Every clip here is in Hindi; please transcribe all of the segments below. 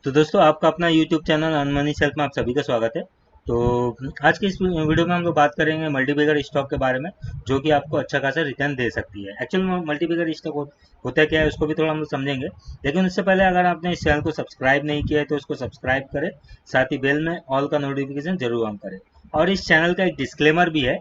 तो दोस्तों आपका अपना YouTube चैनल अनमनी सेल्फ में आप सभी का स्वागत है। तो आज की इस वीडियो में हम लोग बात करेंगे मल्टीबैगर स्टॉक के बारे में, जो कि आपको अच्छा खासा रिटर्न दे सकती है। एक्चुअल में मल्टीबैगर स्टॉक होता क्या है उसको भी थोड़ा हम लोग समझेंगे, लेकिन उससे पहले अगर आपने इस चैनल को सब्सक्राइब नहीं किया है तो उसको सब्सक्राइब करें, साथ ही बेल में ऑल का नोटिफिकेशन जरूर ऑन करें। और इस चैनल का एक डिस्क्लेमर भी है,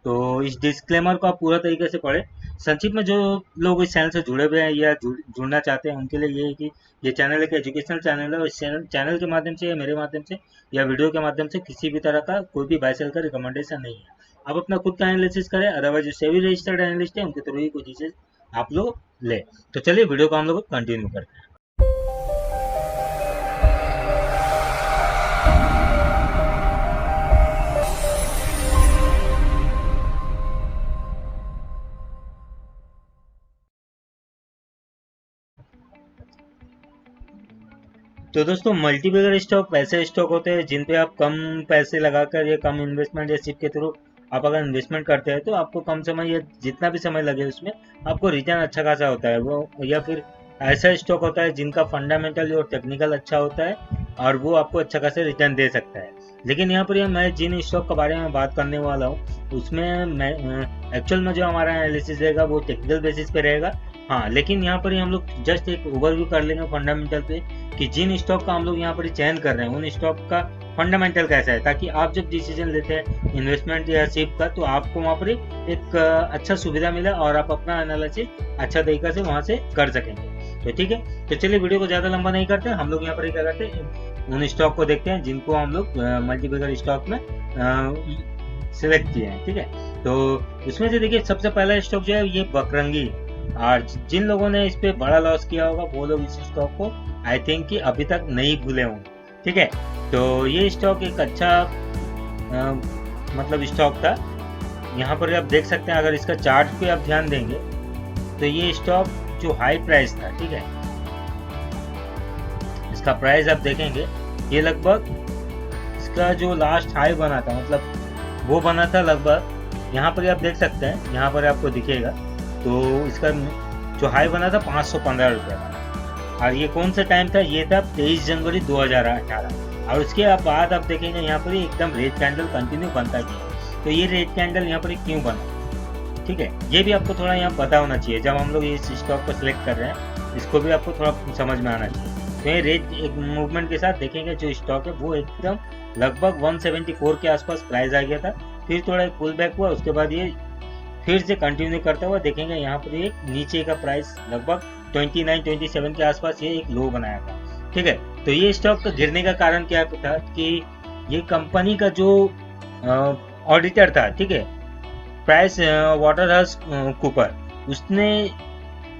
तो इस डिस्क्लेमर को आप पूरा तरीके से पढ़ें। संक्षिप्त में जो लोग इस चैनल से जुड़े हुए हैं या जुड़ना चाहते हैं उनके लिए ये है कि ये चैनल एक एजुकेशनल चैनल है, और इस चैनल के माध्यम से या मेरे माध्यम से या वीडियो के माध्यम से किसी भी तरह का कोई भी बाय सेल का रिकमेंडेशन नहीं है। आप अपना खुद का एनालिसिस करें, अदरवाइज जो सेबी रजिस्टर्ड एनालिस्ट है उनके थ्रू ही कोई चीज़ें आप लोग ले। तो चलिए वीडियो को हम लोग कंटिन्यू करते हैं। तो दोस्तों मल्टीबैगर स्टॉक वैसे स्टॉक होते हैं जिन पे आप कम पैसे लगाकर या कम इन्वेस्टमेंट या सिप के थ्रू आप अगर इन्वेस्टमेंट करते हैं तो आपको कम समय या जितना भी समय लगे उसमें आपको रिटर्न अच्छा खासा होता है वो। या फिर ऐसा स्टॉक होता है जिनका फंडामेंटल और टेक्निकल अच्छा होता है और वो आपको अच्छा खासा रिटर्न दे सकता है। लेकिन यहाँ पर मैं जिन स्टॉक के बारे में बात करने वाला हूँ उसमें मैं एक्चुअल में जो हमारा एनालिसिस रहेगा वो टेक्निकल बेसिस पे रहेगा। हाँ, लेकिन यहाँ पर हम लोग जस्ट एक ओवरव्यू कर लेंगे फंडामेंटल पे कि जिन स्टॉक का हम लोग यहाँ पर चयन कर रहे हैं उन स्टॉक का फंडामेंटल कैसा है, ताकि आप जब डिसीजन लेते हैं इन्वेस्टमेंट या सिप का तो आपको वहाँ पर एक अच्छा सुविधा मिले और आप अपना एनालिसिस अच्छा तरीका से वहाँ से कर सकेंगे। तो ठीक है, तो चलिए वीडियो को ज़्यादा लंबा नहीं करते, हम लोग यहाँ पर क्या करते हैं उन स्टॉक को देखते हैं जिनको हम लोग मल्टीबैगर स्टॉक में सिलेक्ट किए हैं। ठीक है, तो उसमें से देखिए सबसे पहला स्टॉक जो है ये बकरंगी है। और जिन लोगों ने इस पे बड़ा लॉस किया होगा वो लोग इस स्टॉक को आई थिंक कि अभी तक नहीं भूले होंगे। ठीक है, तो ये स्टॉक एक अच्छा मतलब स्टॉक था। यहाँ पर आप देख सकते हैं, अगर इसका चार्ट पे आप ध्यान देंगे तो ये स्टॉक जो हाई प्राइस था, ठीक है, इसका प्राइस आप देखेंगे ये लगभग इसका जो लास्ट हाई बना था मतलब वो बना था लगभग, यहाँ पर आप देख सकते हैं, यहाँ पर आपको दिखेगा, तो इसका जो हाई बना था 515 रुपये का। और ये कौन सा टाइम था, ये था 23 जनवरी 2018। और उसके बाद आप देखेंगे यहाँ पर एकदम रेड कैंडल कंटिन्यू बनता गया। तो ये रेड कैंडल यहाँ पर क्यों बना, ठीक है, ये भी आपको थोड़ा यहाँ पता होना चाहिए। जब हम लोग इस स्टॉक को सिलेक्ट कर रहे हैं इसको भी आपको थोड़ा समझ में आना चाहिए। तो ये रेड एक मूवमेंट के साथ देखेंगे जो स्टॉक है वो एकदम लगभग 174 के आसपास प्राइस आ गया था, फिर थोड़ा एक पुल बैक हुआ, उसके बाद ये फिर से कंटिन्यू करता हुआ देखेंगे यहाँ पर एक नीचे का प्राइस लगभग 29-27 के आसपास ये एक लो बनाया था। ठीक है, तो ये स्टॉक का गिरने का कारण क्या था कि ये कंपनी का जो ऑडिटर था, ठीक है, प्राइस वाटरहाउस कूपर, उसने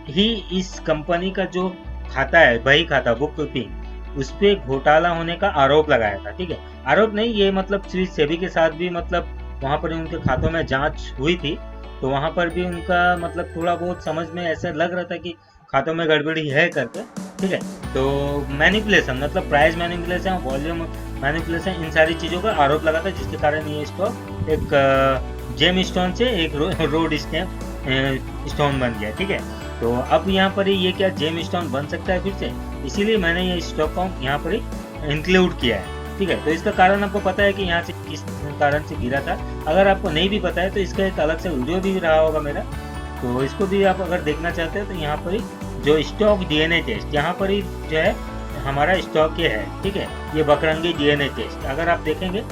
ही इस कंपनी का जो खाता है बही खाता बुक कीपिंग उस पर घोटाला होने का आरोप लगाया था। ठीक है, आरोप नहीं, ये मतलब श्री सेबी के साथ भी मतलब वहाँ पर उनके खातों में जांच हुई थी, तो वहाँ पर भी उनका मतलब थोड़ा बहुत समझ में ऐसा लग रहा था कि खातों में गड़बड़ी है करके। ठीक है, तो मैनिपुलेशन मतलब प्राइस मैनिपुलेशन, वॉल्यूम मैनिपुलेशन, इन सारी चीज़ों का आरोप लगा था, जिसके कारण ये स्टॉक एक जेम स्टोन से एक रोड स्टोन बन गया। ठीक है, तो अब यहाँ पर ये क्या जेम स्टोन बन सकता है फिर से, इसीलिए मैंने ये स्टॉक को यहाँ पर इंक्लूड किया है। ठीक है, तो इसका कारण आपको पता है कि यहाँ से किस कारण से गिरा था। अगर आपको नहीं भी पता है तो इसका एक अलग से वीडियो भी रहा होगा मेरा, तो इसको भी आप अगर देखना चाहते हैं तो यहाँ पर जो स्टॉक डीएनए टेस्ट यहाँ पर ही जो है हमारा स्टॉक ये है। ठीक है, ये बकरंगी डीएनए टेस्ट अगर आप देखेंगे,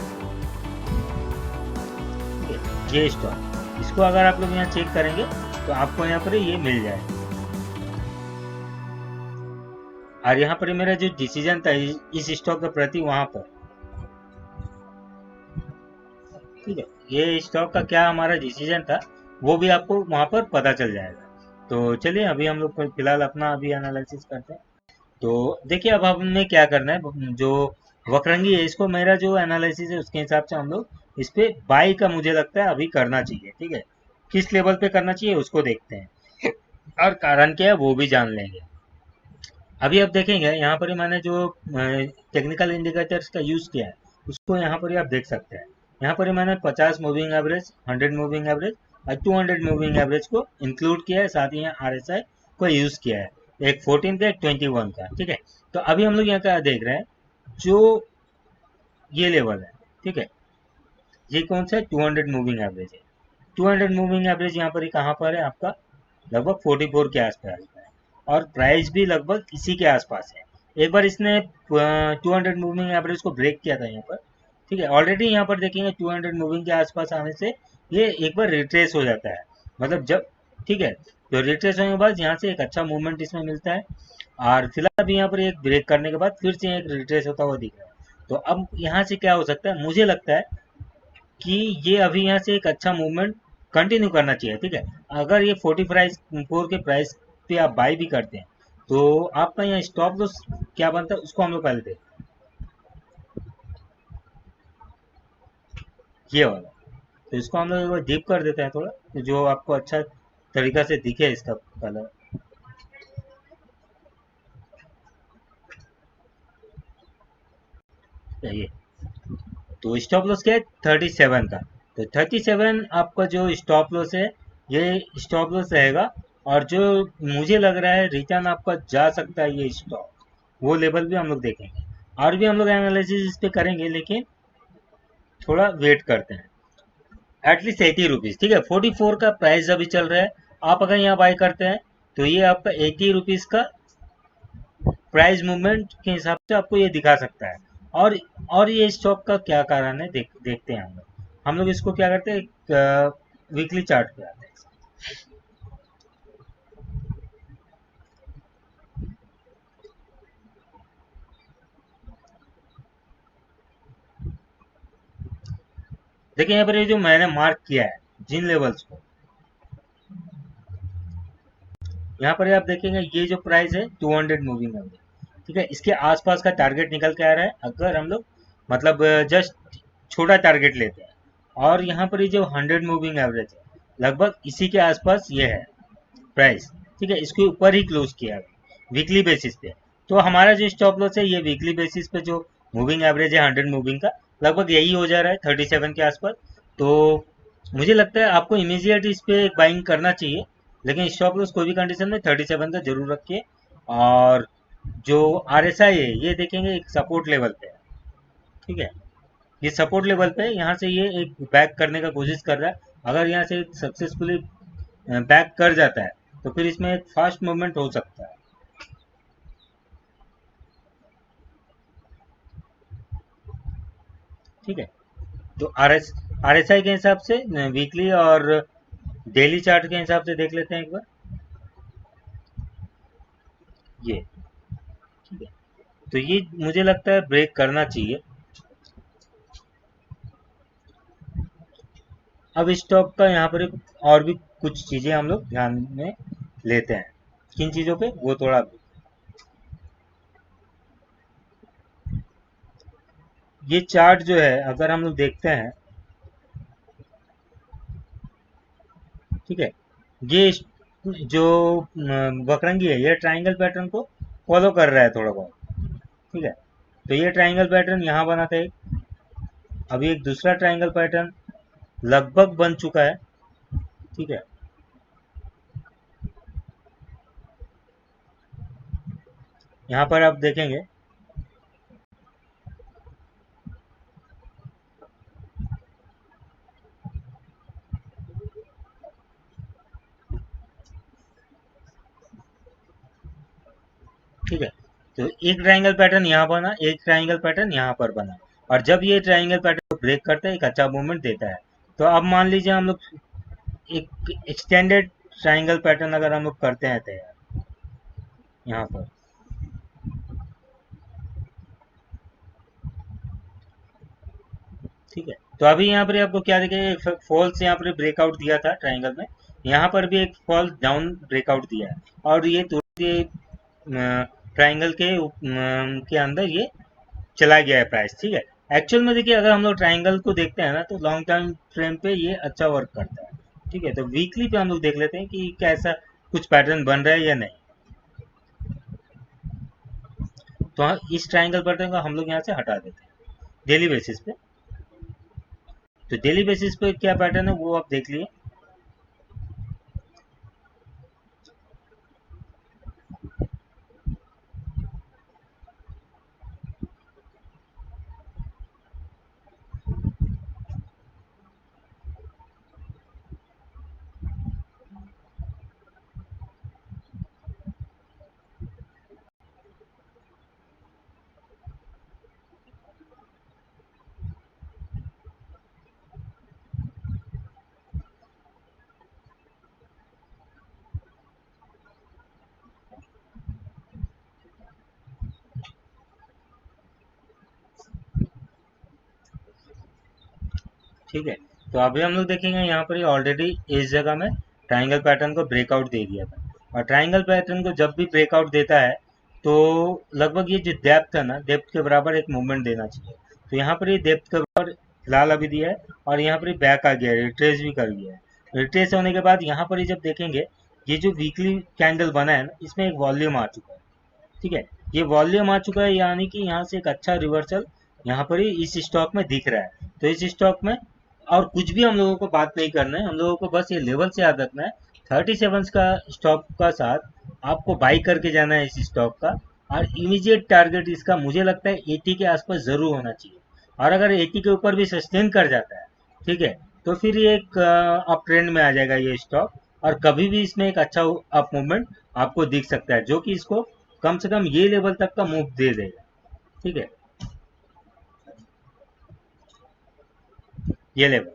ये स्टॉक, इसको अगर आप लोग यहाँ चेक करेंगे तो आपको यहाँ पर ये मिल जाएगा। और यहाँ पर मेरा जो डिसीजन था इस स्टॉक के प्रति वहां पर, ठीक है, ये स्टॉक का क्या हमारा डिसीजन था वो भी आपको वहां पर पता चल जाएगा। तो चलिए अभी हम लोग फिलहाल अपना अभी एनालिसिस करते हैं। तो देखिए अब हमने क्या करना है, जो वक्रंगी है इसको मेरा जो एनालिसिस है उसके हिसाब से हम लोग इस पे बाई का मुझे लगता है अभी करना चाहिए। ठीक है, किस लेवल पे करना चाहिए उसको देखते हैं और कारण क्या है वो भी जान लेंगे। अभी आप देखेंगे यहाँ पर मैंने जो टेक्निकल इंडिकेटर्स का यूज़ किया है उसको यहाँ पर आप देख सकते हैं। यहाँ पर मैंने 50 मूविंग एवरेज, 100 मूविंग एवरेज और 200 मूविंग एवरेज को इंक्लूड किया है, साथ ही यहाँ RSI को यूज़ किया है। एक 14 का, एक 21 का, ठीक है। तो अभी हम लोग यहाँ क्या देख रहे हैं, जो ये लेवल है, ठीक है, ये कौन सा है, 200 मूविंग एवरेज है। 200 मूविंग एवरेज यहाँ पर ही कहाँ पर है आपका, लगभग 44 के आसपास है, और प्राइस भी लगभग इसी के आसपास है। एक बार इसने 200 मूविंग एवरेज को ब्रेक किया था यहाँ पर, ठीक है। ऑलरेडी यहाँ पर देखेंगे 200 मूविंग के आसपास आने से ये एक बार रिट्रेस हो जाता है, मतलब जब, ठीक है, तो रिट्रेस होने के बाद यहाँ से एक अच्छा मूवमेंट इसमें मिलता है, और फिलहाल अभी यहाँ पर एक ब्रेक करने के बाद फिर से एक रिट्रेस होता हुआ दिख रहा है। तो अब यहाँ से क्या हो सकता है, मुझे लगता है कि ये अभी यहाँ से एक अच्छा मूवमेंट कंटिन्यू करना चाहिए, ठीक है। अगर ये 44 के प्राइस पे आप बाई भी करते हैं तो आपका यहाँ स्टॉप लॉस क्या बनता है उसको हम लोग पहले देखते हैं, ये वाला। तो इसको हम लोग डीप कर देते हैं थोड़ा, तो जो आपको अच्छा तरीका से दिखे इसका कलर, ये। तो स्टॉप लॉस क्या है, 37 का। तो 37 आपका जो स्टॉप लॉस है, ये स्टॉप लॉस रहेगा। और जो मुझे लग रहा है रिटर्न आपका जा सकता है ये स्टॉक, वो लेवल भी हम लोग देखेंगे, और भी हम लोग एनालिसिस इस पे करेंगे, लेकिन थोड़ा वेट करते हैं। एटलीस्ट 80 रुपीज़, ठीक है, 44 का प्राइस अभी चल रहा है। आप अगर यहाँ बाय करते हैं तो ये आपका 80 रुपीज़ का प्राइस मूवमेंट के हिसाब से आपको ये दिखा सकता है। और और ये स्टॉक का क्या कारण है, देखते हैं हम लोग इसको क्या करते हैं, वीकली चार्ट पे आते हैं। देखिए यहाँ पर ये जो मैंने मार्क किया है जिन लेवल्स को, यहाँ पर आप देखेंगे ये जो प्राइस है 200 मूविंग एवरेज, ठीक है, इसके आसपास का टारगेट निकल के आ रहा है। अगर हम लोग मतलब जस्ट छोटा टारगेट लेते हैं, और यहाँ पर ये जो 100 मूविंग एवरेज है लगभग इसी के आसपास ये है प्राइस, ठीक है, इसके ऊपर ही क्लोज किया है वीकली बेसिस पे। तो हमारा जो स्टॉप लॉस है ये वीकली बेसिस पे जो मूविंग एवरेज है 100 मूविंग का, लगभग यही हो जा रहा है 37 के आसपास। तो मुझे लगता है आपको इमीडिएट इस पे बाइंग करना चाहिए, लेकिन स्टॉप लॉस कोई भी कंडीशन में 37 का जरूर रखिए। और जो RSI है ये देखेंगे एक सपोर्ट लेवल पे है, ठीक है, ये सपोर्ट लेवल पे है, यहाँ से ये एक बैक करने का कोशिश कर रहा है। अगर यहाँ से सक्सेसफुली बैक कर जाता है तो फिर इसमें एक फास्ट मूवमेंट हो सकता है, ठीक है। तो RSI के हिसाब से वीकली और डेली चार्ट के हिसाब से देख लेते हैं एक बार, ये, ठीक है। तो ये मुझे लगता है ब्रेक करना चाहिए। अब स्टॉक का यहाँ पर और भी कुछ चीजें हम लोग ध्यान में लेते हैं, किन चीजों पे वो थोड़ा, ये चार्ट जो है अगर हम लोग देखते हैं, ठीक है, ये जो बकरंगी है ये ट्रायंगल पैटर्न को फॉलो कर रहा है थोड़ा बहुत, ठीक है। तो ये ट्रायंगल पैटर्न यहाँ बना था एक, अभी एक दूसरा ट्रायंगल पैटर्न लगभग बन चुका है, ठीक है। यहाँ पर आप देखेंगे, ठीक है, तो एक ट्रायंगल पैटर्न यहाँ बना, एक ट्रायंगल पैटर्न यहाँ पर बना, और जब ये ट्रायंगल पैटर्न को ब्रेक करता है एक अच्छा मूवमेंट देता है। तो अब मान लीजिए हम लोग एक एक्सटेंडेड ट्रायंगल पैटर्न अगर हम लोग करते हैं तैयार यहाँ पर, ठीक है। तो अभी यहाँ पर आपको क्या दिखेगा, फॉल्स यहाँ पर ब्रेकआउट दिया था ट्रायंगल में, यहाँ पर भी एक फॉल्स डाउन ब्रेकआउट दिया है, और ये तुरंत ये ट्रायंगल के अंदर ये चला गया है प्राइस, ठीक है। एक्चुअल में देखिए अगर हम लोग ट्रायंगल को देखते हैं ना तो लॉन्ग टर्म फ्रेम पे ये अच्छा वर्क करता है, ठीक है। तो वीकली पे हम लोग देख लेते हैं कि कैसा कुछ पैटर्न बन रहा है या नहीं। तो इस ट्रायंगल पैटर्न को हम लोग यहाँ से हटा देते हैं डेली बेसिस पे। तो डेली बेसिस पे क्या पैटर्न है वो आप देख लिए, ठीक है। तो अभी हम लोग देखेंगे यहाँ पर ऑलरेडी इस जगह में ट्राइंगल पैटर्न को ब्रेकआउट दे दिया था, और ट्राइंगल पैटर्न को जब भी ब्रेकआउट देता है तो लगभग ये जो डेप्थ है ना, डेप्थ के बराबर एक मूवमेंट देना चाहिए। तो यहाँ पर ये डेप्थ के बराबर फिलहाल अभी दिया है, और यहाँ पर ये बैक आ गया है, रिट्रेस भी कर गया है। रिट्रेस होने के बाद यहाँ पर ये जब देखेंगे, ये जो वीकली कैंडल बना है ना, इसमें एक वॉल्यूम आ चुका है, ठीक है। ये वॉल्यूम आ चुका है, यानी कि यहाँ से एक अच्छा रिवर्सल यहाँ पर ही इस स्टॉक में दिख रहा है। तो इस स्टॉक में और कुछ भी हम लोगों को बात नहीं करना है, हम लोगों को बस ये लेवल से याद रखना है। 37 का स्टॉक का साथ आपको बाई करके जाना है इस स्टॉक का, और इमीडिएट टारगेट इसका मुझे लगता है 80 के आसपास जरूर होना चाहिए। और अगर 80 के ऊपर भी सस्टेन कर जाता है, ठीक है, तो फिर ये एक अप ट्रेंड में आ जाएगा ये स्टॉक, और कभी भी इसमें एक अच्छा अप मूवमेंट आपको दिख सकता है, जो कि इसको कम से कम ये लेवल तक का मूव दे देगा, ठीक है। ये लेवल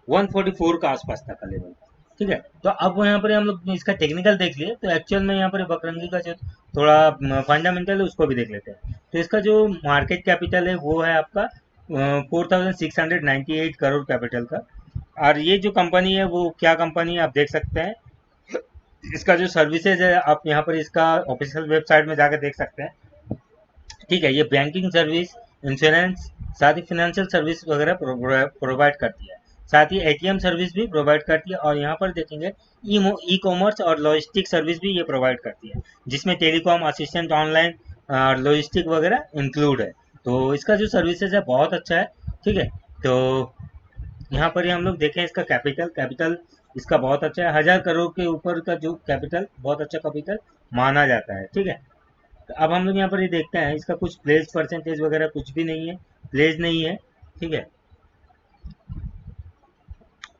144 का आसपास तक का लेवल, ठीक है। तो अब यहाँ पर हम लोग इसका टेक्निकल देख लिए, तो एक्चुअल में यहाँ पर बकरंगी का जो थोड़ा फंडामेंटल है उसको भी देख लेते हैं। तो इसका जो मार्केट कैपिटल है वो है आपका 4698 करोड़ कैपिटल का। और ये जो कंपनी है वो क्या कंपनी है आप देख सकते हैं। इसका जो सर्विसेज है आप यहाँ पर इसका ऑफिशियल वेबसाइट में जाकर देख सकते हैं, ठीक है। ये बैंकिंग सर्विस, इंश्योरेंस, साथ ही फिनेंशियल सर्विस वगैरह प्रोवाइड करती है, साथ ही एटीएम सर्विस भी प्रोवाइड करती है, और यहाँ पर देखेंगे ई कॉमर्स और लॉजिस्टिक सर्विस भी ये प्रोवाइड करती है, जिसमें टेलीकॉम असिस्टेंट, ऑनलाइन लॉजिस्टिक वगैरह इंक्लूड है। तो इसका जो सर्विसेज है बहुत अच्छा है, ठीक है। तो यहाँ पर ही हम लोग देखें इसका कैपिटल, कैपिटल इसका बहुत अच्छा है, 1000 करोड़ के ऊपर का जो कैपिटल बहुत अच्छा कैपिटल माना जाता है, ठीक है। तो अब हम लोग यहाँ पर ये देखते हैं, इसका कुछ प्लेस परसेंटेज वगैरह कुछ भी नहीं है, प्लेस नहीं है, ठीक है।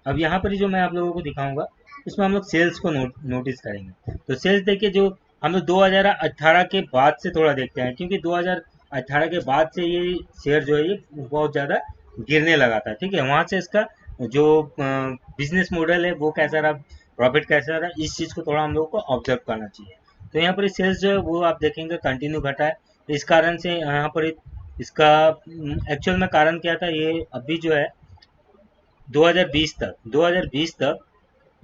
अब यहाँ पर जो मैं आप लोगों को दिखाऊंगा, इसमें हम लोग सेल्स को नोटिस करेंगे। तो सेल्स देखिए, जो हम लोग 2018 के बाद से थोड़ा देखते हैं, क्योंकि 2018 के बाद से ये शेयर जो है ये बहुत ज़्यादा गिरने लगा था, ठीक है। वहाँ से इसका जो बिजनेस मॉडल है वो कैसा रहा, प्रॉफिट कैसा रहा, इस चीज़ को थोड़ा हम लोग को ऑब्जर्व करना चाहिए। तो यहाँ पर सेल्स जो है वो आप देखेंगे कंटिन्यू घटा है, इस कारण से यहाँ पर इसका एक्चुअल में कारण क्या था, ये अभी जो है 2020 तक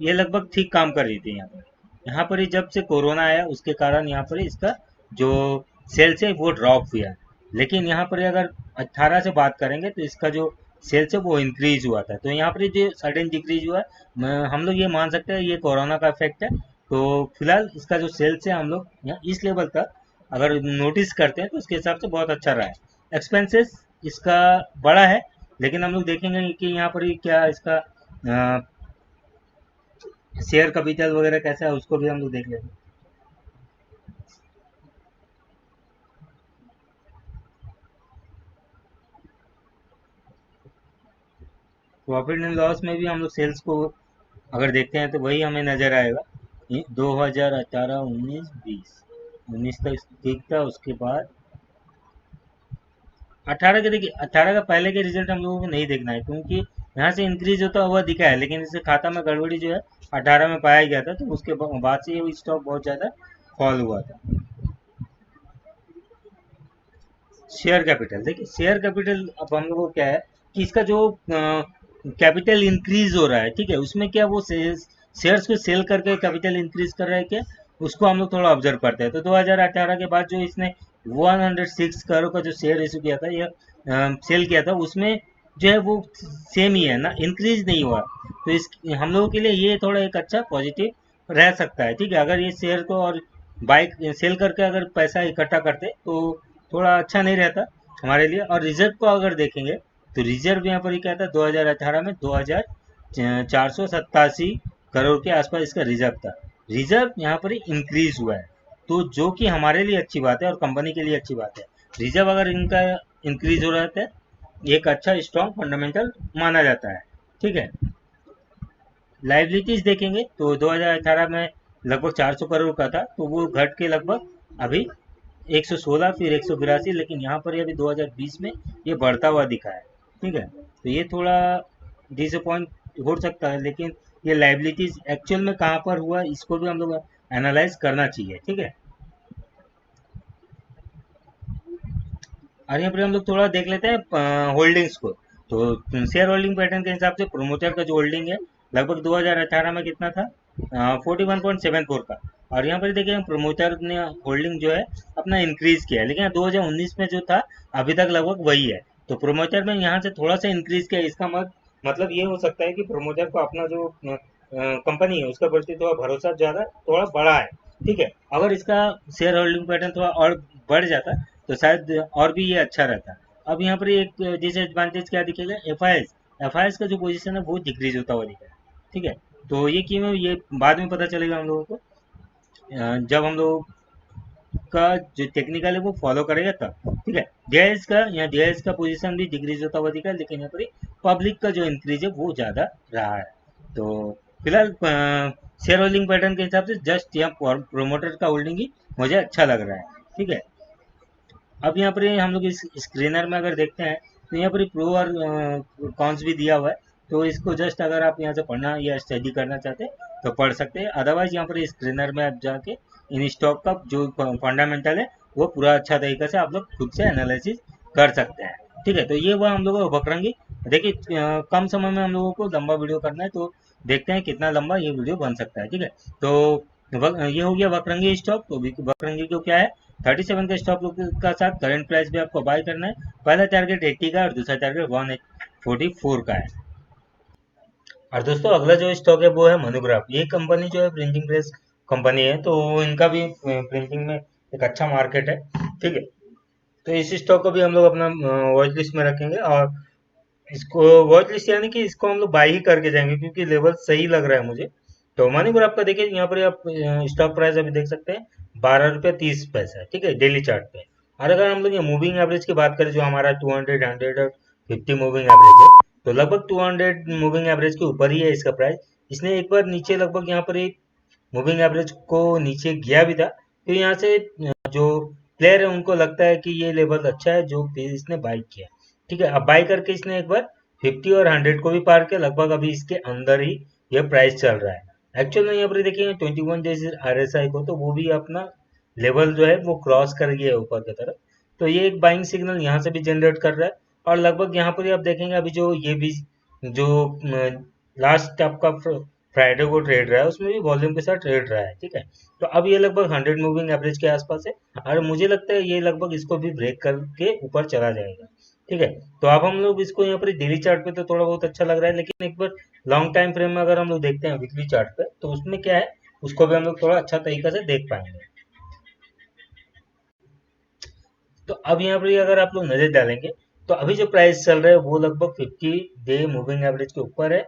ये लगभग ठीक काम कर रही थी। यहाँ पर ही जब से कोरोना आया उसके कारण यहाँ पर इसका जो सेल्स है वो ड्रॉप हुआ है। लेकिन यहाँ पर अगर 18 से बात करेंगे तो इसका जो सेल्स है वो इंक्रीज हुआ था। तो यहाँ पर जो सडन डिक्रीज हुआ है, हम लोग ये मान सकते हैं ये कोरोना का इफेक्ट है। तो फिलहाल इसका जो सेल्स है हम लोग यहाँ इस लेवल तक अगर नोटिस करते हैं तो उसके हिसाब से बहुत अच्छा रहा है। एक्सपेंसेस इसका बड़ा है, लेकिन हम लोग देखेंगे कि यहाँ पर ही क्या इसका शेयर कैपिटल वगैरह कैसा है उसको भी हम लोग देख लेंगे। प्रॉफिट एंड लॉस में भी हम लोग सेल्स को अगर देखते हैं तो वही हमें नज़र आएगा। 2018, 19, 20, 19 तक ठीक था, उसके बाद 18 के देखिए, 18 का पहले के रिजल्ट हम लोगों को नहीं देखना है, क्योंकि यहाँ से इंक्रीज होता हुआ दिखा है, लेकिन इसे खाता में गड़बड़ी जो है 18 में पाया गया था, तो उसके बाद से ये स्टॉक बहुत ज़्यादा फॉल हुआ था। शेयर कैपिटल देखिए, शेयर कैपिटल अब हम लोग को क्या है कि इसका जो कैपिटल इंक्रीज हो रहा है, ठीक है, उसमें क्या वो शेयर्स को सेल करके कैपिटल इंक्रीज कर रहा है क्या, उसको हम लोग थोड़ा ऑब्जर्व करते हैं। तो 2018 के बाद जो इसने 106 करोड़ का जो शेयर इशू किया था या सेल किया था, उसमें जो है वो सेम ही है ना, इंक्रीज नहीं हुआ। तो इस हम लोगों के लिए ये थोड़ा एक अच्छा पॉजिटिव रह सकता है, ठीक है। अगर ये शेयर को और बाइक सेल करके अगर पैसा इकट्ठा करते तो थोड़ा अच्छा नहीं रहता हमारे लिए। और रिजर्व को अगर देखेंगे तो रिजर्व यहाँ पर क्या था, 2018 में 2487 करोड़ के आसपास इसका रिजर्व था। रिजर्व यहाँ पर इंक्रीज हुआ है, तो जो कि हमारे लिए अच्छी बात है और कंपनी के लिए अच्छी बात है। रिजर्व अगर इनका इंक्रीज हो रहा है एक अच्छा स्ट्रॉन्ग फंडामेंटल माना जाता है, ठीक है। लाइबिलिटीज देखेंगे तो 2018 में लगभग 400 करोड़ का था, तो वो घट के लगभग अभी 116, फिर 182, लेकिन यहाँ पर अभी 2020 में ये बढ़ता हुआ दिखा है, ठीक है। तो ये थोड़ा डिसअपॉइंट हो सकता है, लेकिन ये लाइबिलिटीज एक्चुअल में कहाँ पर हुआ इसको भी हम लोग एनालाइज करना चाहिए, ठीक है। और यहाँ पर हम लोग थोड़ा देख लेते हैं होल्डिंग्स को। तो शेयर होल्डिंग पैटर्न के हिसाब से प्रोमोटर का जो होल्डिंग है लगभग 2018 में कितना था, 41.74 का। और यहाँ पर देखिए प्रोमोटर ने होल्डिंग जो है अपना इंक्रीज किया है, लेकिन 2019 में जो था अभी तक लगभग वही है। तो प्रोमोटर में यहाँ से थोड़ा सा इंक्रीज किया, इसका मतलब ये हो सकता है कि प्रोमोटर को अपना जो कंपनी है उसका प्रति थोड़ा भरोसा ज़्यादा थोड़ा बड़ा है। ठीक है, अगर इसका शेयर होल्डिंग पैटर्न थोड़ा और बढ़ जाता तो शायद और भी ये अच्छा रहता। अब यहाँ पर एक डिसएडवांटेज क्या दिखेगा, एफ आई एस का जो पोजीशन है वो डिक्रीज होता हुआ दिखेगा। ठीक है, तो ये क्यों है ये बाद में पता चलेगा हम लोगों को, जब हम लोग का जो टेक्निकल है वो फॉलो करेगा तब। ठीक है, डीआईएस का यहाँ डीआईएस का पोजीशन भी डिक्रीज होता हुआ दिखा है, लेकिन यहाँ पर पब्लिक का जो इंक्रीज है वो ज़्यादा रहा है। तो फिलहाल शेयर होल्डिंग पैटर्न के हिसाब से जस्ट यहाँ प्रोमोटर का होल्डिंग ही मुझे अच्छा लग रहा है। ठीक है, अब यहाँ पर हम लोग इस स्क्रीनर में अगर देखते हैं तो यहाँ पर प्रो और कॉन्स भी दिया हुआ है। तो इसको जस्ट अगर आप यहाँ से पढ़ना या स्टडी करना चाहते हैं तो पढ़ सकते हैं, अदरवाइज यहाँ पर स्क्रीनर में आप जाके इन स्टॉक का जो फंडामेंटल है वो पूरा अच्छा तरीके से आप लोग खुद से एनालिसिस कर सकते हैं। ठीक है, तो ये हुआ हम लोगों को वक्रणगी। देखिए कम समय में हम लोगों को लंबा वीडियो करना है, तो देखते हैं कितना लंबा ये वीडियो बन सकता है। ठीक है, तो ये हो गया वक्रणगी स्टॉक। तो वक्रणगी को क्या है, 37 का स्टॉप का साथ करंट प्राइस भी आपको बाय करना है। पहला टारगेट 80 का और दूसरा टारगेट 144 का है। और दोस्तों अगला जो स्टॉक है वो है मोनोग्राफ। ये कंपनी जो है प्रिंटिंग प्रेस कंपनी है, तो इनका भी प्रिंटिंग में एक अच्छा मार्केट है। ठीक है, तो इस स्टॉक को भी हम लोग अपना वॉच लिस्ट में रखेंगे, और इसको वॉच लिस्ट यानी कि इसको हम लोग बाई ही करके जाएंगे क्योंकि लेवल सही लग रहा है मुझे। तो मोनोग्राफ का देखिए यहाँ पर आप स्टॉक प्राइस अभी देख सकते हैं 12 रुपये 30 पैसा। ठीक है, डेली चार्ट पे। और अगर हम लोग ये मूविंग एवरेज की बात करें जो हमारा 200, 100 और 50 मूविंग एवरेज है, तो लगभग 200 मूविंग एवरेज के ऊपर ही है इसका प्राइस। इसने एक बार नीचे लगभग यहाँ पर एक मूविंग एवरेज को नीचे गया भी था, तो यहाँ से जो प्लेयर है उनको लगता है कि ये लेवल अच्छा है जो इसने बाई किया। ठीक है, अब बाई करके इसने एक बार 50 और 100 को भी पार किया, लगभग अभी इसके अंदर ही ये प्राइस चल रहा है। एक्चुअल में यहाँ पर देखिए 21 डेज आरएसआई को, तो वो भी अपना लेवल जो है वो क्रॉस कर गया है ऊपर की तरफ। तो ये एक बाइंग सिग्नल यहाँ से भी जनरेट कर रहा है, और लगभग यहाँ पर आप देखेंगे अभी जो ये भी जो लास्ट आपका फ्राइडे को ट्रेड रहा है उसमें भी वॉल्यूम के साथ ट्रेड रहा है। ठीक है, तो अब ये लगभग 100 मूविंग एवरेज के आसपास है, और मुझे लगता है ये लगभग इसको भी ब्रेक करके ऊपर चला जाएगा। ठीक है, तो अब हम लोग इसको यहाँ पर डेली चार्ट पे तो थोड़ा बहुत अच्छा लग रहा है, लेकिन एक बार लॉन्ग टाइम फ्रेम में अगर हम लोग देखते हैं वीकली चार्ट पे, तो उसमें क्या है उसको भी हम लोग थोड़ा अच्छा तरीका से देख पाएंगे। तो अब यहाँ पर अगर आप लोग नजर डालेंगे तो अभी जो प्राइस चल रहा है वो लगभग 50 डे मूविंग एवरेज के ऊपर है।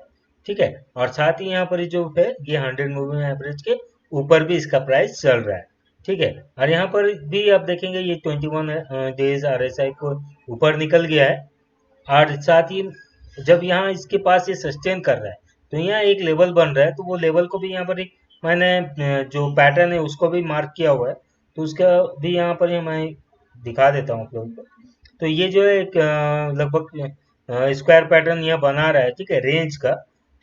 ठीक है, और साथ ही यहाँ पर जो है ये 100 मूविंग एवरेज के ऊपर भी इसका प्राइस चल रहा है। ठीक है, और यहाँ पर भी आप देखेंगे ये 21 डेज आरएसआई को ऊपर निकल गया है, और साथ ही जब यहाँ इसके पास ये सस्टेन कर रहा है तो यहाँ एक लेवल बन रहा है, तो वो लेवल को भी यहाँ पर एक मैंने जो पैटर्न है उसको भी मार्क किया हुआ है, तो उसका भी यहाँ पर मैं दिखा देता हूँ आप लोगों को। तो ये जो है एक लगभग स्क्वायर पैटर्न यहाँ बना रहा है। ठीक है, रेंज का।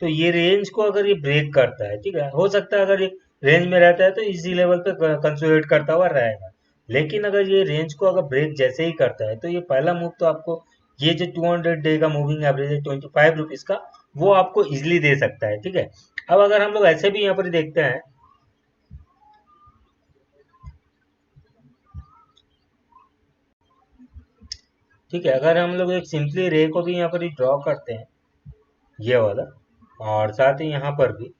तो ये रेंज को अगर ये ब्रेक करता है, ठीक है, हो सकता है अगर ये रेंज में रहता है तो इसी लेवल पे कंसोलिडेट करता हुआ रहेगा, लेकिन अगर ये रेंज को अगर ब्रेक जैसे ही करता है तो ये पहला मूव तो आपको ये जो 200 डे का मूविंग एवरेज है 25 रुपीज का, वो आपको इजिली दे सकता है। ठीक है, अब अगर हम लोग ऐसे भी यहाँ पर देखते हैं, ठीक है, अगर हम लोग एक सिंपली रे को भी यहाँ पर ड्रॉ करते हैं ये वाला, और साथ ही यहाँ पर भी,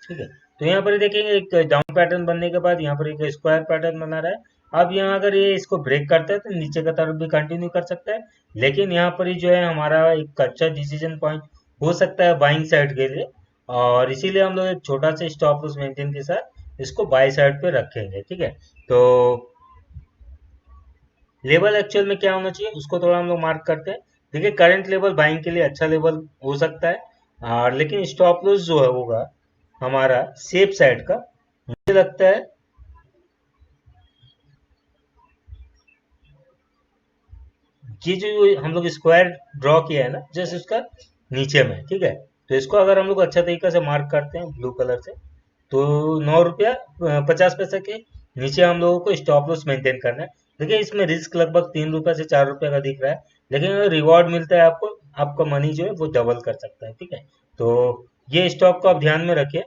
ठीक है, तो यहाँ पर देखेंगे एक डाउन पैटर्न बनने के बाद यहाँ पर एक स्क्वायर पैटर्न बना रहा है। अब यहाँ अगर ये इसको ब्रेक करता है तो नीचे का तरफ भी कंटिन्यू कर सकता है, लेकिन यहाँ पर ही जो है हमारा एक अच्छा डिसीजन पॉइंट हो सकता है बाइंग साइड के लिए, और इसीलिए हम लोग एक छोटा सा स्टॉप लॉस मेंटेन के साथ इसको बाई साइड पे रखेंगे। ठीक है, तो लेवल एक्चुअल में क्या होना चाहिए उसको थोड़ा हम लोग मार्क करते हैं। देखिए करंट लेवल बाइंग के लिए अच्छा लेवल हो सकता है, और लेकिन स्टॉप लॉस जो है होगा हमारा सेफ साइड का, मुझे लगता है ये जो हम लोग स्क्वायर ड्रॉ किया है ना जैसे उसका नीचे में, ठीक है, तो इसको अगर हम लोग अच्छा तरीका से मार्क करते हैं ब्लू कलर से, तो 9 रुपया 50 पैसे के नीचे हम लोगों को स्टॉप लॉस मेंटेन करना है। देखिए इसमें रिस्क लगभग 3 रुपए से 4 रुपए का दिख रहा है, लेकिन अगर रिवॉर्ड मिलता है आपको, आपका मनी जो है वो डबल कर सकता है, ठीक है। तो ये स्टॉक को आप ध्यान में रखिए।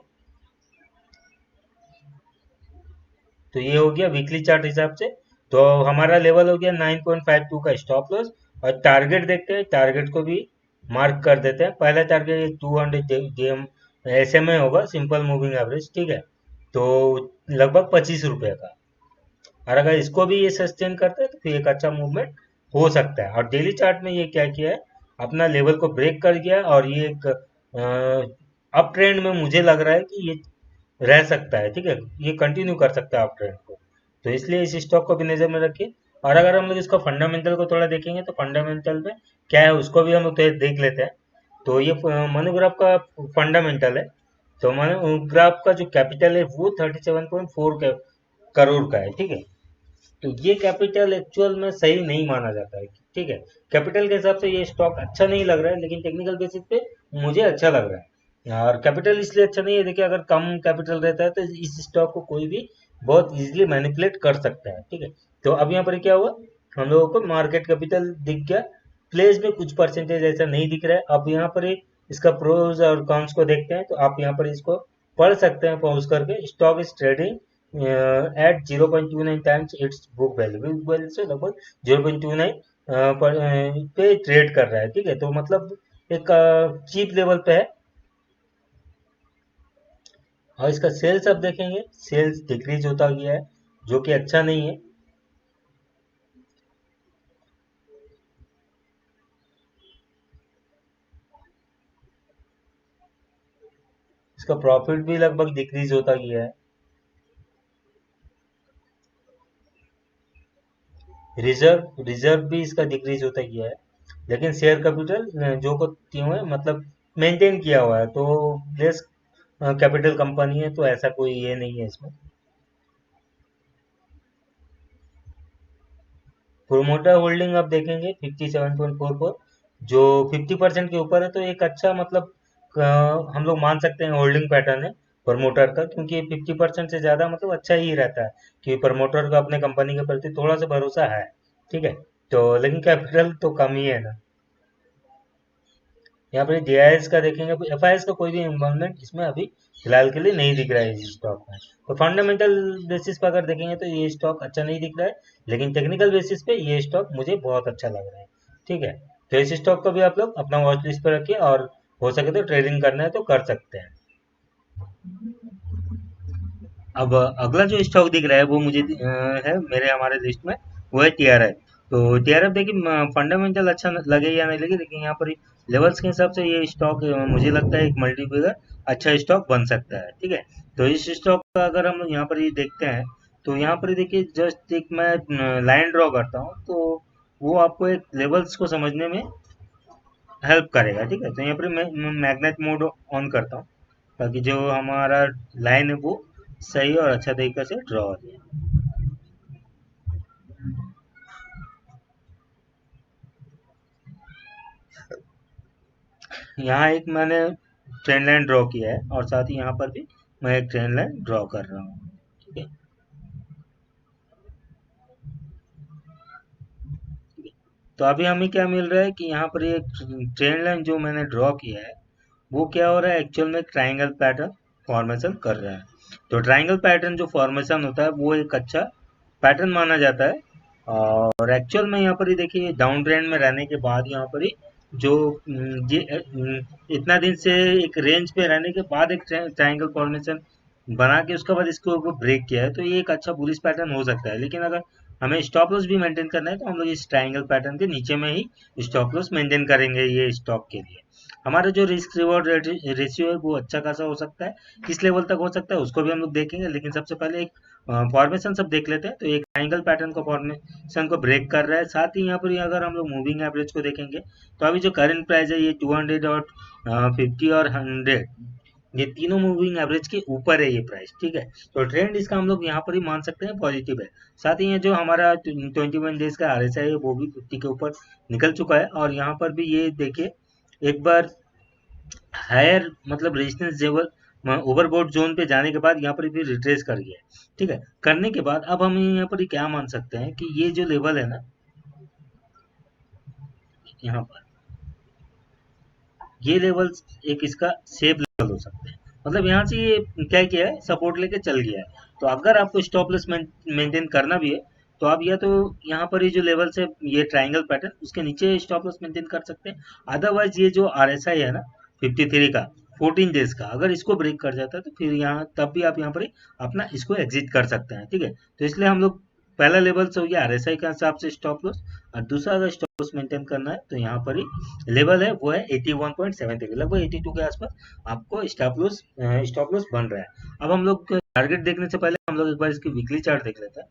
तो ये हो गया वीकली चार्ट हिसाब से। तो हमारा लेवल हो गया 9.52 का स्टॉप लॉस। और टारगेट देखते हैं, टारगेट को भी मार्क कर देते हैं। पहला टारगेट 200 DM SMA होगा, सिंपल मूविंग एवरेज, ठीक है। तो लगभग 25 रुपए का। और अगर इसको भी ये सस्टेन करते हैं तो फिर एक अच्छा मूवमेंट हो सकता है। और डेली चार्ट में ये क्या किया है, अपना लेवल को ब्रेक कर गया, और ये एक अप ट्रेंड में मुझे लग रहा है कि ये रह सकता है, ठीक है। ये कंटिन्यू कर सकता है अप ट्रेंड को। तो इसलिए इस स्टॉक को भी नजर में रखिए। और अगर हम लोग इसका फंडामेंटल को थोड़ा देखेंगे तो फंडामेंटल में क्या है उसको भी हम लोग तो देख लेते हैं। तो ये मोनोग्राफ का फंडामेंटल है। तो मोनोग्राफ का जो कैपिटल है वो 37.4 करोड़ का है, ठीक है। तो ये कैपिटल एक्चुअल में सही नहीं माना जाता है, ठीक है। कैपिटल के हिसाब से ये स्टॉक अच्छा नहीं लग रहा है, लेकिन टेक्निकल बेसिस पे मुझे अच्छा लग रहा है। और कैपिटल इसलिए अच्छा नहीं है, देखिए अगर कम कैपिटल रहता है तो इस स्टॉक को कोई भी बहुत इजीली मैनिपुलेट कर सकता है, ठीक है। तो अब यहाँ पर क्या हुआ, हम लोगों को मार्केट कैपिटल दिख गया, प्लेस में कुछ परसेंटेज ऐसा नहीं दिख रहा है। अब यहाँ पर इसका प्रोज और कॉन्स को देखते हैं, तो आप यहाँ पर इसको पढ़ सकते हैं पॉज करके। Stock is trading at 0.29 times it's book value. Book value से लगभग 0.29 पे ट्रेड कर रहा है, ठीक है। तो मतलब एक चीप लेवल पे है। और इसका सेल्स अब देखेंगे, सेल्स डिक्रीज होता गया है, जो कि अच्छा नहीं है। इसका प्रॉफिट भी लगभग डिक्रीज होता गया है। रिजर्व रिजर्व भी इसका डिक्रीज होता गया है। लेकिन शेयर कैपिटल जो को त्यों है, मतलब मेंटेन किया हुआ है। तो लेस कैपिटल कंपनी है, तो ऐसा कोई ये नहीं है इसमें। प्रोमोटर होल्डिंग आप देखेंगे 57.44, जो 50% के ऊपर है। तो एक अच्छा मतलब हम लोग मान सकते हैं होल्डिंग पैटर्न है प्रमोटर का, क्योंकि 50% से ज़्यादा मतलब अच्छा ही रहता है कि प्रमोटर का अपने कंपनी के प्रति थोड़ा सा भरोसा है, ठीक है। तो लेकिन कैपिटल तो कम ही है ना। यहाँ पर DIS का देखेंगे, FIS का कोई भी इन्वॉल्वमेंट इसमें अभी फिलहाल के लिए नहीं दिख रहा है इस स्टॉक में। तो फंडामेंटल बेसिस पर अगर देखेंगे तो ये स्टॉक अच्छा नहीं दिख रहा है, लेकिन टेक्निकल बेसिस पे ये स्टॉक मुझे बहुत अच्छा लग रहा है, ठीक है। तो इस स्टॉक को भी आप लोग अपना वॉच लिस्ट पर रखिए, और हो सके तो ट्रेडिंग करना है तो कर सकते हैं। अब अगला जो स्टॉक दिख रहा है वो मुझे है मेरे हमारे लिस्ट में, वो है TRF। तो TRF देखिए फंडामेंटल अच्छा लगे या नहीं लगे, लेकिन यहाँ पर लेवल्स के हिसाब से ये स्टॉक मुझे लगता है एक मल्टीप्लेयर अच्छा स्टॉक बन सकता है, ठीक है। तो इस स्टॉक का अगर हम यहाँ पर ये देखते हैं, तो यहाँ पर देखिए जस्ट एक मैं लाइन ड्रॉ करता हूँ, तो वो आपको एक लेवल्स को समझने में हेल्प करेगा, ठीक है। तो यहाँ पर मैं मैग्नेट मोड ऑन करता हूँ, ताकि जो हमारा लाइन है वो सही और अच्छा तरीके से ड्रॉ हो जाए। यहाँ एक मैंने ट्रेन लाइन ड्रॉ किया है, और साथ ही यहाँ पर भी मैं एक ट्रेन लाइन ड्रॉ कर रहा हूँ, ठीक है। तो अभी हमें क्या मिल रहा है कि यहाँ पर एक ट्रेन लाइन जो मैंने ड्रॉ किया है, वो क्या हो रहा है, एक्चुअल में ट्राइंगल पैटर्न फॉर्मेशन कर रहा है। तो ट्राइंगल पैटर्न जो फॉर्मेशन होता है वो एक अच्छा पैटर्न माना जाता है। और एक्चुअल में यहाँ पर ही देखिए डाउन ट्रेंड में रहने के बाद यहाँ पर ही जो ये इतना दिन से एक रेंज पे रहने के बाद एक ट्राइंगल फॉर्मेशन बना के उसके बाद इसको ऊपर ब्रेक किया है, तो ये एक अच्छा बुलिश पैटर्न हो सकता है। लेकिन अगर हमें स्टॉप लॉस भी मेंटेन करना है, तो हम लोग इस ट्राइंगल पैटर्न के नीचे में ही स्टॉप लॉस मेंटेन करेंगे ये स्टॉक के लिए। हमारा जो रिस्क रिवॉर्ड रेशियो है वो अच्छा खासा हो सकता है। किस लेवल तक हो सकता है उसको भी हम लोग देखेंगे, लेकिन सबसे पहले एक फॉर्मेशन सब देख लेते हैं। तो एक ट्रायंगल पैटर्न को फॉर्मेशन को ब्रेक कर रहा है। साथ ही यहाँ पर अगर हम लोग मूविंग एवरेज को देखेंगे, तो अभी जो करंट प्राइस है ये 200 और 50 और 100, ये तीनों मूविंग एवरेज के ऊपर है ये प्राइस, ठीक है। तो ट्रेंड इसका हम लोग यहाँ पर ही मान सकते हैं पॉजिटिव है। साथ ही ये जो हमारा 21 डेज का RSI है वो भी 50 के ऊपर निकल चुका है। और यहाँ पर भी ये देखिए एक बार हायर मतलब रेजिस्टेंस लेवल ओवरबोट जोन पे जाने के बाद यहाँ पर फिर रिट्रेस कर गया है। ठीक है, करने के बाद अब हम यहाँ पर क्या मान सकते हैं कि ये जो लेवल है ना, यहाँ पर ये लेवल एक इसका सेफ लेवल हो सकता है। मतलब यहाँ से ये क्या किया है, सपोर्ट लेके चल गया है। तो अगर आपको स्टॉप लॉस मेंटेन करना भी है तो आप या तो यहाँ पर ये जो लेवल से ये ट्रायंगल पैटर्न उसके नीचे स्टॉप लॉस मेंटेन कर सकते हैं। अदरवाइज ये जो आरएसआई है ना 53 का 14 डेज का, अगर इसको ब्रेक कर जाता है तो फिर यहाँ तब भी आप यहाँ पर अपना इसको एग्जिट कर सकते हैं। ठीक है, तो इसलिए हम लोग पहला लेवल से हो गया आरएसआई के हिसाब से स्टॉप लॉस, और दूसरा अगर स्टॉप लॉस मेंटेन करना है तो यहाँ पर ही लेवल है वो है 81.73, लगभग 82 के आसपास आपको स्टॉप लॉस बन रहा है। अब हम लोग टारगेट देखने से पहले हम लोग एक बार इसकी वीकली चार्ट देख लेते हैं।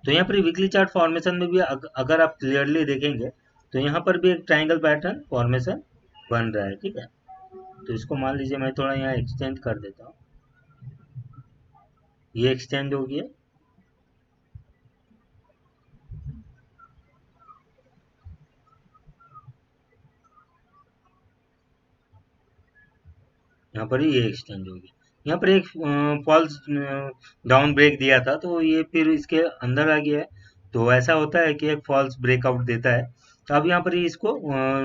तो यहाँ पर वीकली चार्ट फॉर्मेशन में भी अगर आप क्लियरली देखेंगे तो यहाँ पर भी एक ट्रायंगल पैटर्न फॉर्मेशन बन रहा है। ठीक है, तो इसको मान लीजिए मैं थोड़ा यहाँ एक्सटेंड कर देता हूँ, ये एक्सटेंड हो गया। यहाँ पर ही ये एक्सटेंड हो गया। यहाँ पर एक फॉल्स डाउन ब्रेक दिया था तो ये फिर इसके अंदर आ गया है। तो ऐसा होता है कि एक फॉल्स ब्रेकआउट देता है। तो अब यहाँ पर ही इसको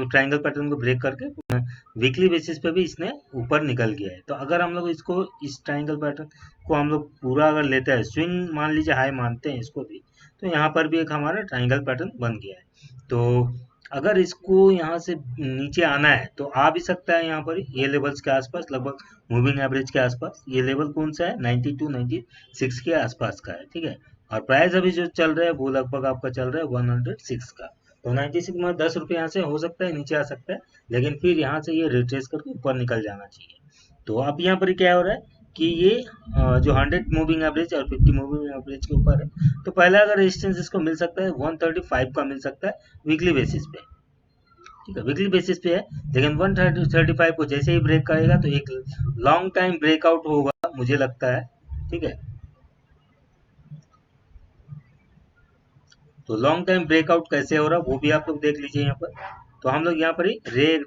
ट्रायंगल पैटर्न को ब्रेक करके वीकली बेसिस पे भी इसने ऊपर निकल गया है। तो अगर हम लोग इसको इस ट्रायंगल पैटर्न को हम लोग पूरा अगर लेते हैं, स्विंग मान लीजिए हाई मानते हैं इसको भी, तो यहाँ पर भी एक हमारा ट्रायंगल पैटर्न बन गया है। तो अगर इसको यहाँ से नीचे आना है तो आ भी सकता है यहाँ पर ये लेवल्स के आसपास, लगभग मूविंग एवरेज के आसपास। ये लेवल कौन सा है, 92 96 के आसपास का है। ठीक है, और प्राइस अभी जो चल रहा है वो लगभग आपका चल रहा है 106 का। तो 96 में 10 रुपये यहाँ से हो सकता है नीचे आ सकता है, लेकिन फिर यहाँ से ये रिट्रेस करके ऊपर निकल जाना चाहिए। तो अब यहाँ पर क्या हो रहा है कि ये जो 100 मूविंग एवरेज और 50 मूविंग एवरेज के ऊपर है। तो पहला अगर रेजिस्टेंस इसको मिल सकता है 135 का मिल सकता है वीकली बेसिस पे। ठीक है, वीकली बेसिस पे है, लेकिन 135 को जैसे ही ब्रेक करेगा तो एक लॉन्ग टाइम ब्रेकआउट होगा मुझे लगता है। ठीक है, तो लॉन्ग टाइम ब्रेकआउट कैसे हो रहा है वो भी आप लोग देख लीजिए यहाँ पर। तो हम लोग यहाँ पर ही रे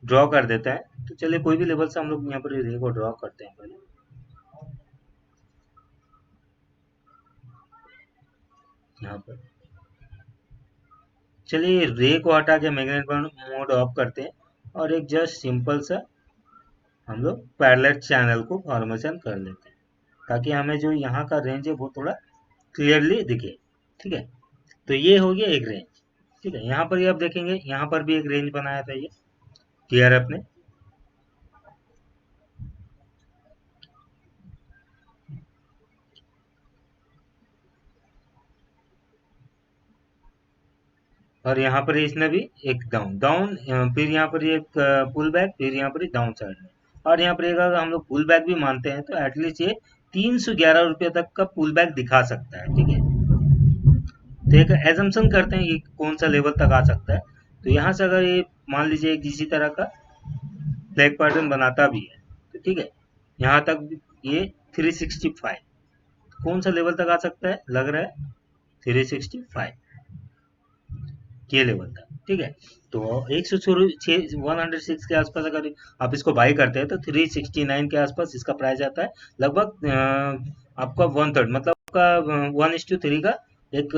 ड्रॉ कर देते हैं। तो चलिए कोई भी लेवल से हम लोग यहाँ पर रे को ड्रॉ करते हैं पहले। यहाँ पर चलिए रे को हटा के मैग्नेट मोड ऑफ करते हैं और एक जस्ट सिंपल सा हम लोग पैरेलल चैनल को फॉर्मेशन कर लेते हैं, ताकि हमें जो यहाँ का रेंज है वो थोड़ा क्लियरली दिखे। ठीक है, तो ये हो गया एक रेंज। ठीक है, यहाँ पर ये आप देखेंगे यहाँ पर भी एक रेंज बनाया था ये टीआरएफ ने। और यहाँ पर इसने भी एक डाउन डाउन फिर यहाँ पर एक पुल बैक, फिर यहाँ पर डाउन साइड में। और यहाँ पर अगर हम लोग पुल बैक भी मानते हैं तो एटलीस्ट ये 311 रुपये तक का पुल बैक दिखा सकता है। ठीक है, तो एक एजम्पशन करते हैं ये कौन सा लेवल तक आ सकता है। तो यहाँ से अगर ये मान लीजिए किसी तरह का फ्लैग पैटर्न बनाता भी है तो ठीक है, यहाँ तक ये 365 कौन सा लेवल तक आ सकता है, लग रहा है 365 ये लेवल था। ठीक है, तो 106 के आसपास अगर आप इसको बाई करते हैं तो 369 के आसपास इसका प्राइस आता है, लगभग आपका 1/3 मतलब आपका 1:3 का एक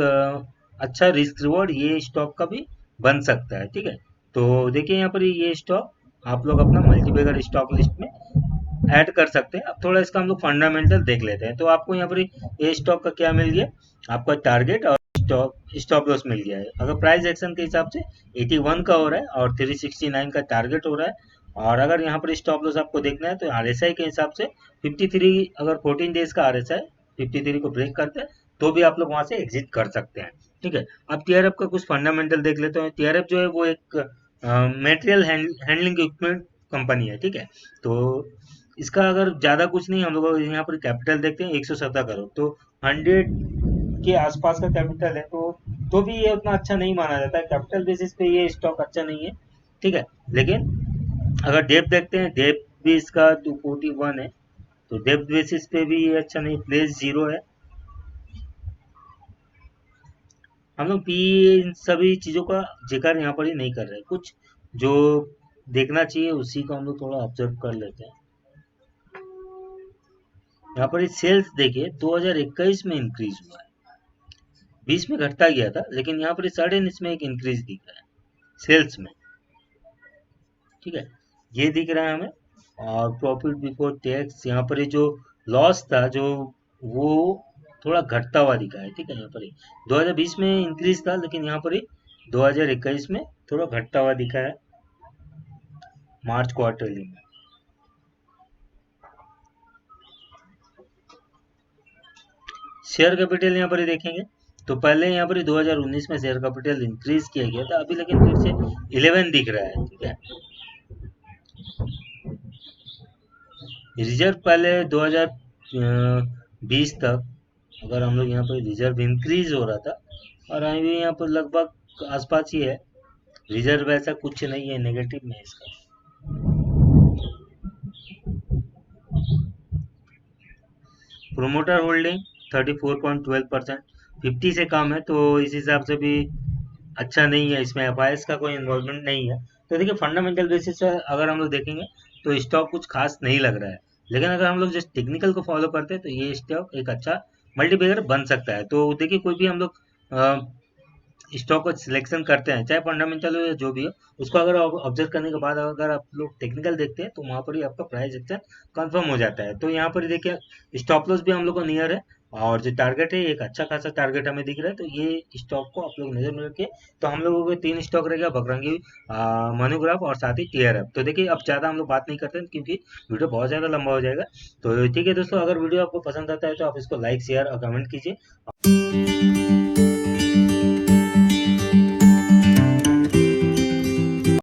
अच्छा रिस्क रिवॉर्ड ये स्टॉक का भी बन सकता है। ठीक है, तो देखिए यहाँ पर ये स्टॉक आप लोग अपना मल्टीबैगर स्टॉक लिस्ट में ऐड कर सकते हैं। अब थोड़ा इसका हम लोग फंडामेंटल देख लेते हैं। तो आपको यहाँ पर ये स्टॉक का क्या मिल गया, आपका टारगेट और स्टॉप लॉस मिल गया है। अगर प्राइस एक्शन के हिसाब से 81 का हो रहा है और 369 का टारगेट हो रहा है। और अगर यहाँ पर स्टॉप लॉस आपको देखना है तो आरएसआई के हिसाब से 53, अगर 14 डेज का आरएसआई 53 को ब्रेक करते हैं तो भी आप लोग वहां से एग्जिट कर सकते हैं। ठीक है, अब टीआरएफ का कुछ फंडामेंटल देख लेते हैं। टीआरएफ जो है वो एक मेटेरियल हैंडलिंग इक्विपमेंट कंपनी है। ठीक है, तो इसका अगर ज्यादा कुछ नहीं, हम लोग यहाँ पर कैपिटल देखते हैं 117 करोड़, तो 100 के आसपास का कैपिटल है। तो भी ये उतना अच्छा नहीं माना जाता है, कैपिटल बेसिस पे ये स्टॉक अच्छा नहीं है। ठीक है, लेकिन अगर डेप्थ देखते हैं, डेप्थ भी इसका 241 है, तो डेप्थ बेसिस पे भी ये अच्छा नहीं, प्लेस 0 है। हम लोग पी इन सभी चीज़ों का जिक्र यहाँ पर ही नहीं कर रहे, कुछ जो देखना चाहिए उसी को हम लोग थोड़ा ऑब्जर्व कर लेते हैं। यहाँ पर सेल्स देखिए 2021 में इंक्रीज हुआ है, 20 में घटता गया था, लेकिन यहाँ पर सडन इसमें एक इंक्रीज दिख रहा है सेल्स में, ठीक है, ये दिख रहा है हमें। और प्रॉफिट बिफोर टैक्स यहाँ पर जो लॉस था जो वो थोड़ा घटता हुआ दिखा है, ठीक है। यहाँ पर 2020 में इंक्रीज था, लेकिन यहाँ पर 2021 में थोड़ा घटता हुआ दिखा है मार्च क्वार्टरली में। शेयर कैपिटल यहाँ पर देखेंगे तो पहले यहाँ पर 2019 में शेयर कैपिटल इंक्रीज किया गया था, अभी लेकिन फिर से 11 दिख रहा है, ठीक है। रिजर्व पहले 2020 तक अगर हम लोग यहाँ पर रिजर्व इंक्रीज हो रहा था, और अभी यहाँ पर लगभग आसपास ही है, रिजर्व ऐसा कुछ नहीं है, नेगेटिव में है इसका। प्रोमोटर होल्डिंग 34.12%, 50 से कम है, तो इस हिसाब से भी अच्छा नहीं है, इसमें एफ का कोई इन्वॉल्वमेंट नहीं है। तो देखिए फंडामेंटल बेसिस से अगर हम लोग देखेंगे तो स्टॉक कुछ खास नहीं लग रहा है, लेकिन अगर हम लोग जस्ट टेक्निकल को फॉलो करते हैं तो ये स्टॉक एक अच्छा मल्टीप्लेयर बन सकता है। तो देखिए कोई भी हम लोग स्टॉक को सिलेक्शन करते हैं, चाहे फंडामेंटल हो या जो भी हो, उसको अगर ऑब्जर्व करने के बाद अगर आप लोग टेक्निकल देखते हैं तो वहाँ पर ही आपका प्राइस एक्शन कंफर्म हो जाता है। तो यहाँ पर देखिए स्टॉप लॉस भी हम लोग को नियर है, और जो टारगेट है एक अच्छा खासा टारगेट हमें दिख रहा है। तो ये स्टॉक को आप लोग नजर में रखिए। तो हम लोगों के 3 स्टॉक रहेगा, बकरंगी, मोनोग्राफ और साथ ही क्लियर ऐप। तो देखिए अब ज़्यादा हम लोग बात नहीं करते हैं क्योंकि वीडियो बहुत ज़्यादा लंबा हो जाएगा। तो ठीक है दोस्तों, अगर वीडियो आपको पसंद आता है तो आप इसको लाइक शेयर और कमेंट कीजिए।